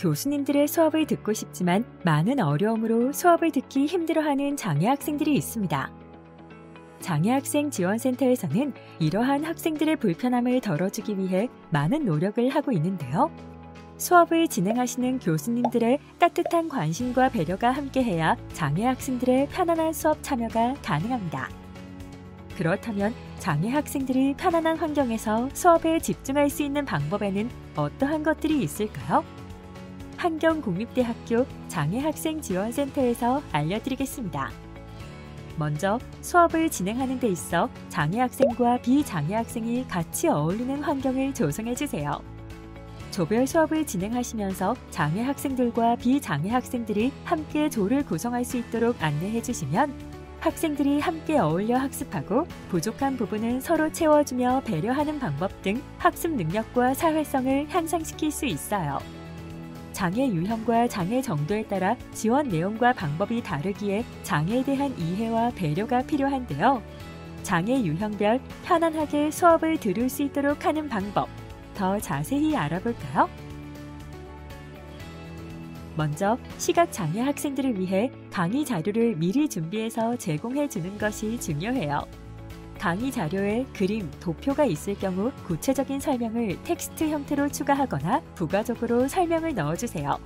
교수님들의 수업을 듣고 싶지만 많은 어려움으로 수업을 듣기 힘들어하는 장애 학생들이 있습니다. 장애학생 지원센터에서는 이러한 학생들의 불편함을 덜어주기 위해 많은 노력을 하고 있는데요. 수업을 진행하시는 교수님들의 따뜻한 관심과 배려가 함께해야 장애 학생들의 편안한 수업 참여가 가능합니다. 그렇다면 장애 학생들이 편안한 환경에서 수업에 집중할 수 있는 방법에는 어떠한 것들이 있을까요? 한경국립대학교 장애학생지원센터에서 알려드리겠습니다. 먼저 수업을 진행하는 데 있어 장애 학생과 비장애 학생이 같이 어울리는 환경을 조성해 주세요. 조별 수업을 진행하시면서 장애 학생들과 비장애 학생들이 함께 조를 구성할 수 있도록 안내해 주시면 학생들이 함께 어울려 학습하고 부족한 부분은 서로 채워주며 배려하는 방법 등 학습 능력과 사회성을 향상시킬 수 있어요. 장애 유형과 장애 정도에 따라 지원 내용과 방법이 다르기에 장애에 대한 이해와 배려가 필요한데요. 장애 유형별 편안하게 수업을 들을 수 있도록 하는 방법, 더 자세히 알아볼까요? 먼저 시각장애 학생들을 위해 강의 자료를 미리 준비해서 제공해 주는 것이 중요해요. 강의 자료에 그림, 도표가 있을 경우 구체적인 설명을 텍스트 형태로 추가하거나 부가적으로 설명을 넣어주세요.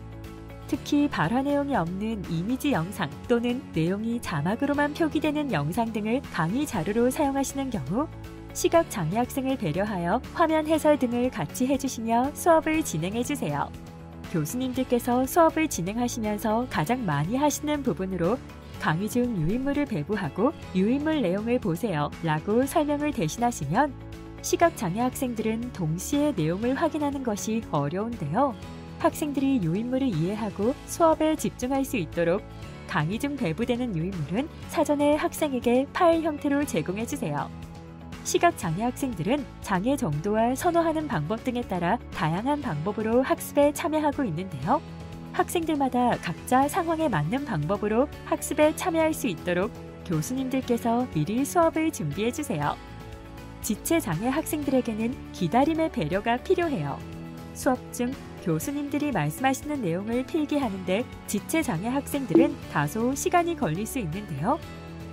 특히 발화 내용이 없는 이미지 영상 또는 내용이 자막으로만 표기되는 영상 등을 강의 자료로 사용하시는 경우 시각장애 학생을 배려하여 화면 해설 등을 같이 해주시며 수업을 진행해주세요. 교수님들께서 수업을 진행하시면서 가장 많이 하시는 부분으로 강의 중 유인물을 배부하고 유인물 내용을 보세요 라고 설명을 대신하시면 시각장애 학생들은 동시에 내용을 확인하는 것이 어려운데요. 학생들이 유인물을 이해하고 수업에 집중할 수 있도록 강의 중 배부되는 유인물은 사전에 학생에게 파일 형태로 제공해주세요. 시각장애 학생들은 장애 정도와 선호하는 방법 등에 따라 다양한 방법으로 학습에 참여하고 있는데요. 학생들마다 각자 상황에 맞는 방법으로 학습에 참여할 수 있도록 교수님들께서 미리 수업을 준비해주세요. 지체장애 학생들에게는 기다림의 배려가 필요해요. 수업 중 교수님들이 말씀하시는 내용을 필기하는데 지체장애 학생들은 다소 시간이 걸릴 수 있는데요.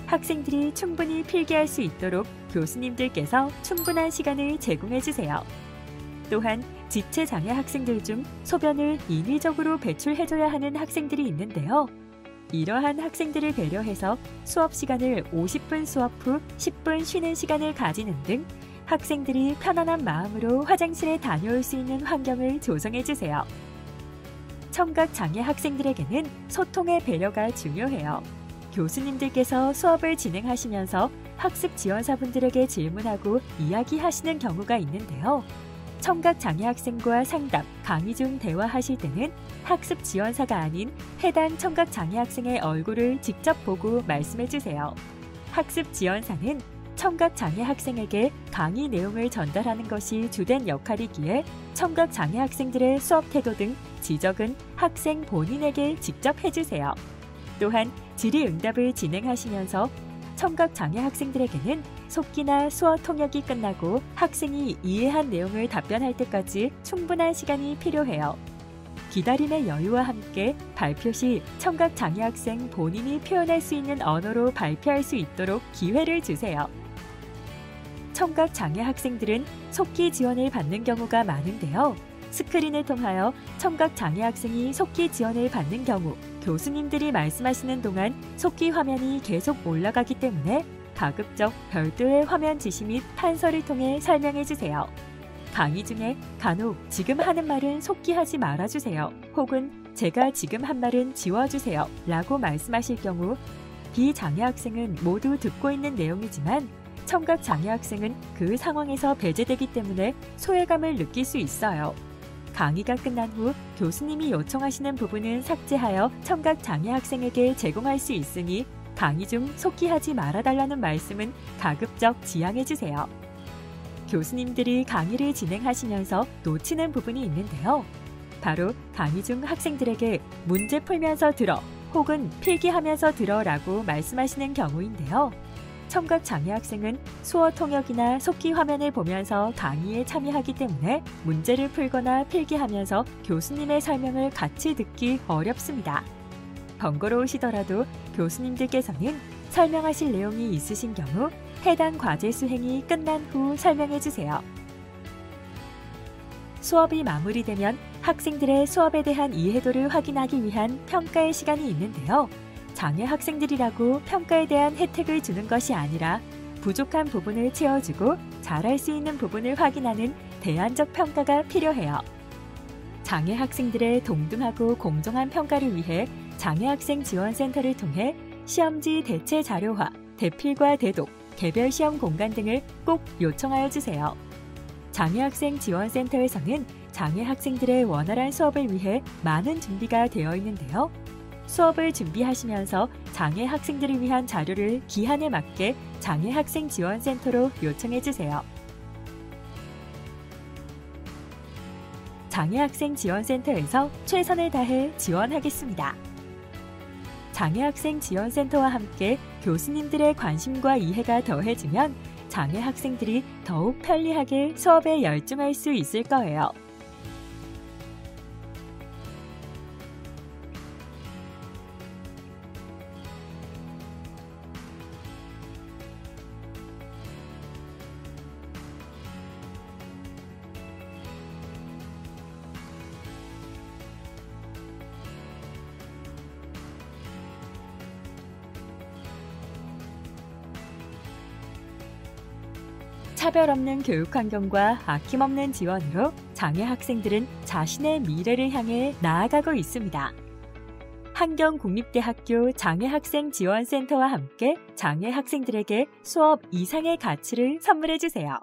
학생들이 충분히 필기할 수 있도록 교수님들께서 충분한 시간을 제공해주세요. 또한 지체장애 학생들 중 소변을 인위적으로 배출해줘야 하는 학생들이 있는데요. 이러한 학생들을 배려해서 수업 시간을 50분 수업 후 10분 쉬는 시간을 가지는 등 학생들이 편안한 마음으로 화장실에 다녀올 수 있는 환경을 조성해주세요. 청각장애 학생들에게는 소통의 배려가 중요해요. 교수님들께서 수업을 진행하시면서 학습 지원사분들에게 질문하고 이야기하시는 경우가 있는데요. 청각장애 학생과 상담, 강의 중 대화하실 때는 학습 지원사가 아닌 해당 청각장애 학생의 얼굴을 직접 보고 말씀해주세요. 학습 지원사는 청각장애 학생에게 강의 내용을 전달하는 것이 주된 역할이기에 청각장애 학생들의 수업 태도 등 지적은 학생 본인에게 직접 해주세요. 또한 질의응답을 진행하시면서 청각장애 학생들에게는 속기나 수어 통역이 끝나고 학생이 이해한 내용을 답변할 때까지 충분한 시간이 필요해요. 기다림의 여유와 함께 발표 시 청각장애 학생 본인이 표현할 수 있는 언어로 발표할 수 있도록 기회를 주세요. 청각장애 학생들은 속기 지원을 받는 경우가 많은데요. 스크린을 통하여 청각장애 학생이 속기 지원을 받는 경우 교수님들이 말씀하시는 동안 속기 화면이 계속 올라가기 때문에 가급적 별도의 화면 지시 및 판서를 통해 설명해주세요. 강의 중에 간혹 지금 하는 말은 속기하지 말아주세요. 혹은 제가 지금 한 말은 지워주세요 라고 말씀하실 경우 비장애 학생은 모두 듣고 있는 내용이지만 청각장애 학생은 그 상황에서 배제되기 때문에 소외감을 느낄 수 있어요. 강의가 끝난 후 교수님이 요청하시는 부분은 삭제하여 청각장애 학생에게 제공할 수 있으니 강의 중 속기하지 말아달라는 말씀은 가급적 지양해주세요. 교수님들이 강의를 진행하시면서 놓치는 부분이 있는데요. 바로 강의 중 학생들에게 문제 풀면서 들어 혹은 필기하면서 들어라고 말씀하시는 경우인데요. 청각장애 학생은 수어 통역이나 속기 화면을 보면서 강의에 참여하기 때문에 문제를 풀거나 필기하면서 교수님의 설명을 같이 듣기 어렵습니다. 번거로우시더라도 교수님들께서는 설명하실 내용이 있으신 경우 해당 과제 수행이 끝난 후 설명해 주세요. 수업이 마무리되면 학생들의 수업에 대한 이해도를 확인하기 위한 평가의 시간이 있는데요. 장애 학생들이라고 평가에 대한 혜택을 주는 것이 아니라 부족한 부분을 채워주고 잘할 수 있는 부분을 확인하는 대안적 평가가 필요해요. 장애 학생들의 동등하고 공정한 평가를 위해 장애학생지원센터를 통해 시험지 대체 자료화, 대필과 대독, 개별 시험 공간 등을 꼭 요청하여 주세요. 장애학생지원센터에서는 장애 학생들의 원활한 수업을 위해 많은 준비가 되어 있는데요. 수업을 준비하시면서 장애 학생들을 위한 자료를 기한에 맞게 장애학생지원센터로 요청해 주세요. 장애학생지원센터에서 최선을 다해 지원하겠습니다. 장애학생지원센터와 함께 교수님들의 관심과 이해가 더해지면 장애 학생들이 더욱 편리하게 수업에 열중할 수 있을 거예요. 차별 없는 교육 환경과 아낌없는 지원으로 장애 학생들은 자신의 미래를 향해 나아가고 있습니다. 한경국립대학교 장애학생지원센터와 함께 장애 학생들에게 수업 이상의 가치를 선물해 주세요.